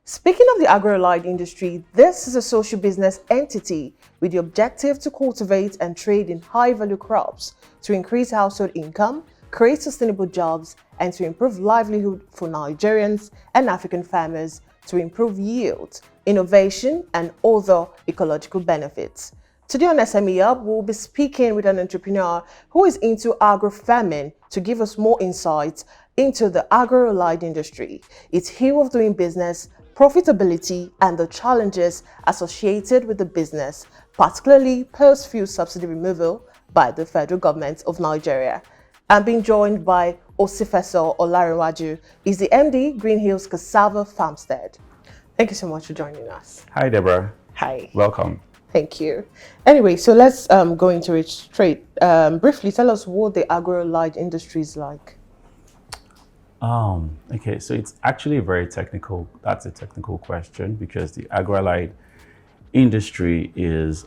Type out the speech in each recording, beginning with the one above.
Speaking of the agro-allied industry, this is a social business entity with the objective to cultivate and trade in high-value crops to increase household income, create sustainable jobs, and to improve livelihood for Nigerians and African farmers to improve yield, innovation, and other ecological benefits. Today on SME Hub, we'll be speaking with an entrepreneur who is into agro farming to give us more insights into the agro-allied industry, its way of doing business, profitability, and the challenges associated with the business, particularly post-fuel subsidy removal by the federal government of Nigeria. I'm being joined by Osifeso Olarinwaju. He's the MD, Green Hills Cassava Farmstead. Thank you so much for joining us. Hi, Deborah. Hi. Welcome. Thank you. Anyway, so let's go into it straight. Briefly, tell us what the agro-allied industry is like. Okay, so it's actually very technical. That's a technical question because the agro-allied industry is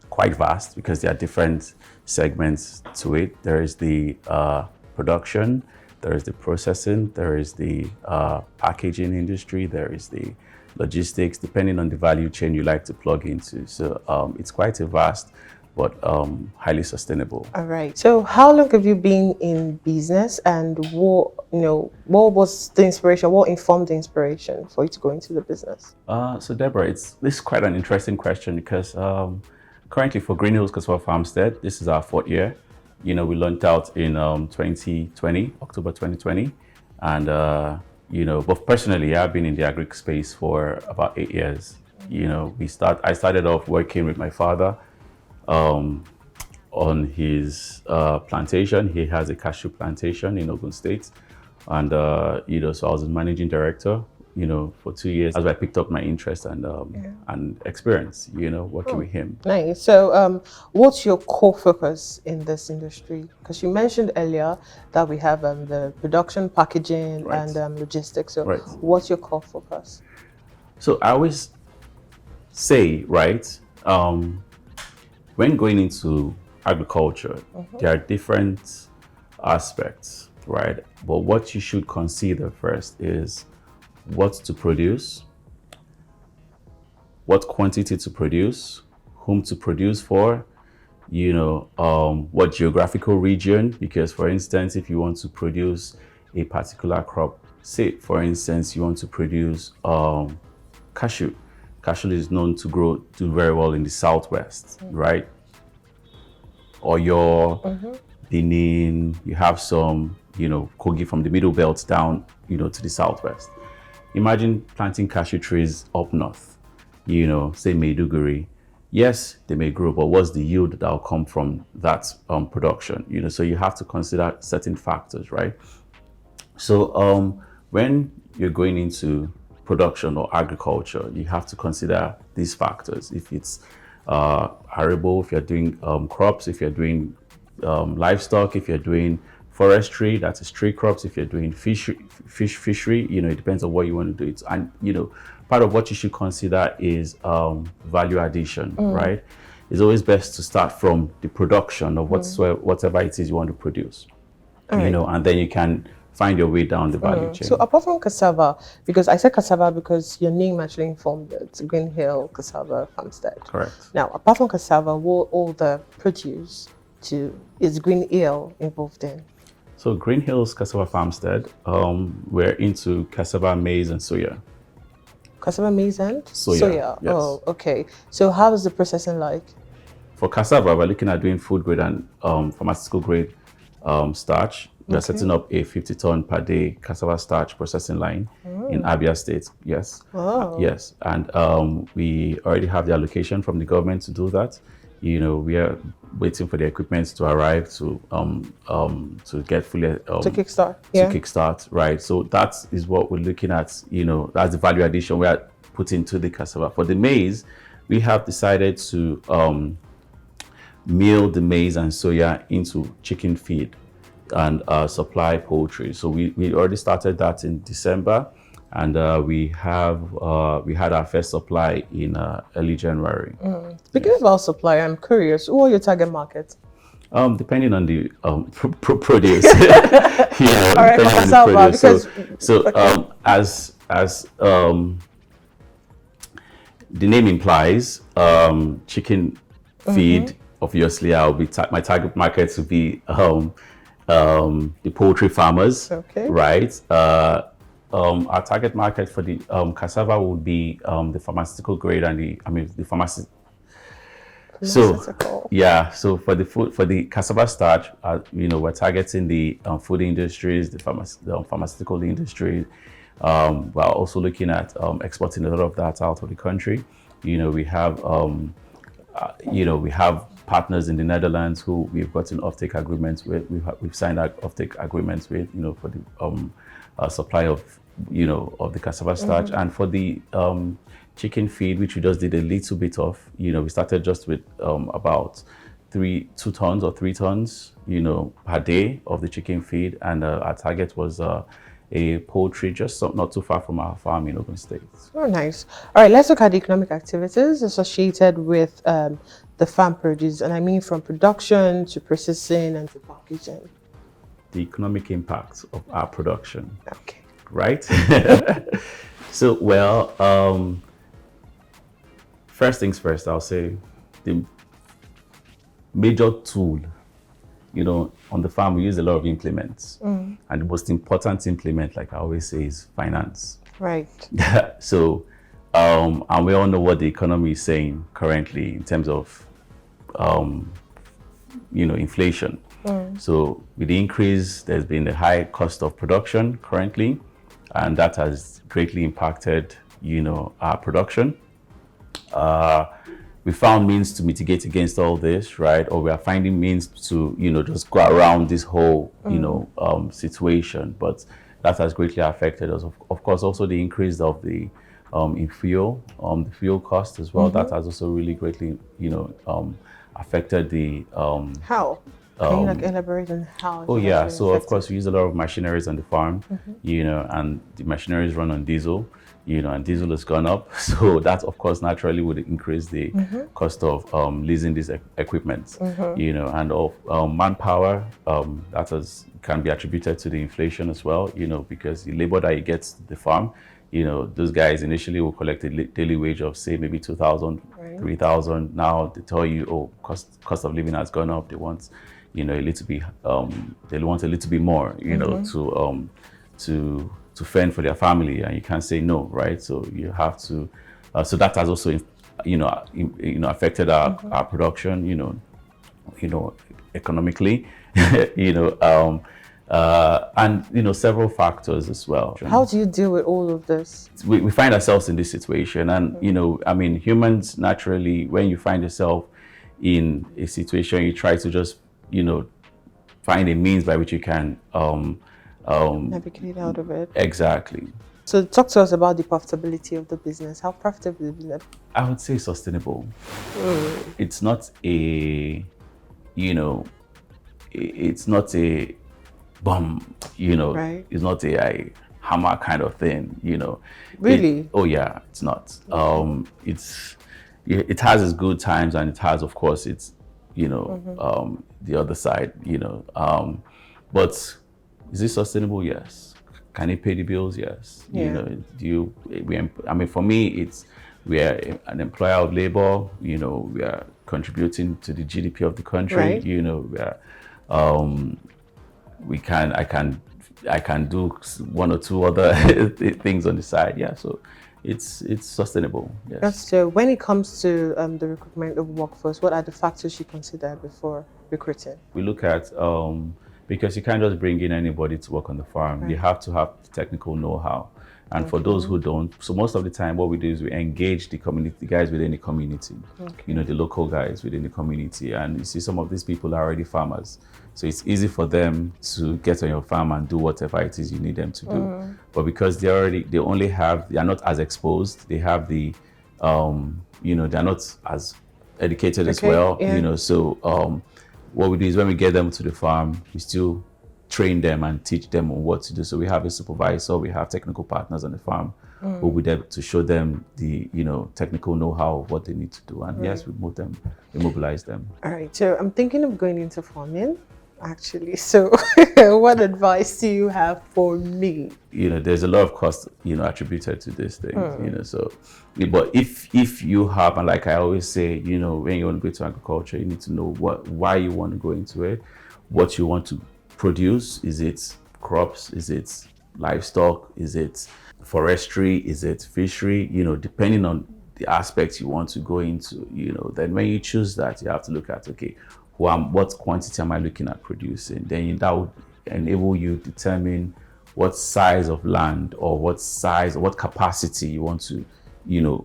quite vast because there are different segments to it. There is the production, there is the processing, there is the packaging industry, there is the logistics, depending on the value chain you like to plug into. So it's quite a vast but highly sustainable. All right. So how long have you been in business, and what was the inspiration? What informed the inspiration for you to go into the business? So Deborah, this is quite an interesting question because currently for Green Hills Cassava Farmstead, this is our 4th year. We launched out in 2020, October 2020, and but personally, I've been in the agri space for about 8 years. I started off working with my father on his plantation. He has a cashew plantation in Ogun State, and so I was a managing director for 2 years as I picked up my interest and experience working with him. Nice. So what's your core focus in this industry? Because you mentioned earlier that we have the production, packaging, Right. and logistics. So Right. what's your core focus? So I always say, when going into agriculture, there are different aspects, right? But what you should consider first is what to produce, what quantity to produce, whom to produce for, what geographical region, because for instance, if you want to produce a particular crop, say for instance, you want to produce cashew. Cashew is known to do very well in the southwest, right? Or your Benin, you have some, Kogi from the middle belt down, to the southwest. Imagine planting cashew trees up north, say Maiduguri. Yes, they may grow, but what's the yield that will come from that production? So you have to consider certain factors, right? So when you're going into production or agriculture, you have to consider these factors. If it's arable, if you're doing crops, if you're doing livestock, if you're doing forestry, that is tree crops, if you're doing fishery, it depends on what you want to do. And part of what you should consider is value addition, right? It's always best to start from the production of whatever it is you want to produce, and then you can find your way down the value chain. So apart from cassava, because I said cassava because your name actually informed it, Green Hill Cassava Farmstead. Correct. Now, apart from cassava, what all the produce is Green Hill involved in? So Green Hills Cassava Farmstead, we're into cassava, maize, and soya. Cassava, maize, and soya. Yes. Oh, okay. So how is the processing like? For cassava, we're looking at doing food grade and pharmaceutical grade starch. We're setting up a 50-ton per day cassava starch processing line in Abia State. Yes. Oh. Yes. And we already have the allocation from the government to do that. We are waiting for the equipment to arrive to get fully To kickstart. to kickstart, right? So that is what we're looking at. That's the value addition we are putting to the cassava. For the maize, we have decided to mill the maize and soya into chicken feed and supply poultry. So we already started that in December, and we had our first supply in early January. Speaking about supply, I'm curious, who are your target markets? Depending on the produce, All right, for depending on the cassava, produce. because So okay. as the name implies, chicken Mm-hmm. feed. Obviously, I'll be my target market will be the poultry farmers, Okay. right? Our target market for the cassava would be the pharmaceutical grade and the pharmacy. So, Pharmaceutical. yeah. So for the food for the cassava starch, we're targeting the food industries, the pharmaceutical industry. We're also looking at exporting a lot of that out of the country. We have we have partners in the Netherlands who we've gotten offtake agreements with. We've signed offtake agreements with, for the supply of, of the cassava starch, and for the chicken feed, which we just did a little bit of. We started just with about 2 tons or 3 tons, per day of the chicken feed, and our target was a poultry just not too far from our farm in Ogun State. Oh, nice. All right, let's look at the economic activities associated with the farm produce, and I mean from production to processing and to packaging. The economic impact of our production, Okay. right? So, well, first things first, I'll say the major tool, on the farm, we use a lot of implements. And the most important implement, like I always say, is finance. Right. So, and we all know what the economy is saying currently in terms of, inflation. So with the increase, there's been a high cost of production currently, and that has greatly impacted, our production. We found means to mitigate against all this, right? Or we are finding means to, just go around this whole, situation. But that has greatly affected us. Of course, also the increase of the in fuel, the fuel cost as well. That has also really greatly, affected the How? Can you like elaborate on how it Oh has yeah, actually so of course affected? we use a lot of machineries on the farm, and the machineries run on diesel, and diesel has gone up. So that of course naturally would increase the cost of leasing this equipment, and of manpower. That can be attributed to the inflation as well, because the labor that you get to the farm, those guys initially will collect a daily wage of say maybe 2,000, Right. 3,000. Now they tell you, oh, cost of living has gone up. They want a little bit they want a little bit more to fend for their family, and you can't say no, right? So you have to so that has also affected our production, economically. you know and several factors as well. How do you deal with all of this? We find ourselves in this situation, and humans naturally, when you find yourself in a situation, you try to just find a means by which you can Navigate out of it. exactly. So talk to us about the profitability of the business. How profitable is it? I would say sustainable. It's not a it's not a bomb, Right. it's not a hammer kind of thing, Really? Oh yeah, it's not. It has its good times, and it has, of course, its the other side, but is it sustainable? Yes. Can it pay the bills? Yes. Yeah. For me, we are an employer of labor. We are contributing to the GDP of the country. Right. We are, I can do one or two other things on the side. Yeah. So it's sustainable. Yes. So when it comes to the recruitment of workforce, what are the factors you consider before recruiting? We look at because you can't just bring in anybody to work on the farm. Right. You have to have technical know-how. And for those who don't, so most of the time what we do is we engage the community, the guys within the community, the local guys within the community. And you see some of these people are already farmers. So it's easy for them to get on your farm and do whatever it is you need them to do. But because they are not as exposed, they have the, they're not as educated as well, Yeah. So what we do is when we get them to the farm, we still train them and teach them on what to do. So we have a supervisor, we have technical partners on the farm We'll be there to show them the, technical know-how of what they need to do. And yes, we mobilize them. All right. So I'm thinking of going into farming, actually. So what advice do you have for me? There's a lot of cost, attributed to this thing, so, but if you have, and like I always say, when you want to go to agriculture, you need to know why you want to go into it, what you want to produce. Is it crops? Is it livestock? Is it forestry? Is it fishery? Depending on the aspects you want to go into, then when you choose that, you have to look at, okay, what quantity am I looking at producing? Then that would enable you to determine what size of land or what capacity you want to,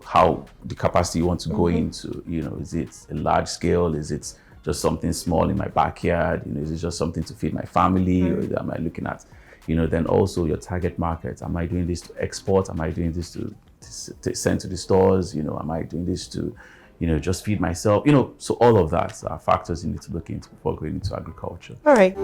how the capacity you want to go into. Is it a large scale? Is it just something small in my backyard? Is it just something to feed my family? Or am I looking at, then also your target market? Am I doing this to export? Am I doing this to send to the stores? Am I doing this to, just feed myself? So all of that are factors you need to look into before going into agriculture. All right.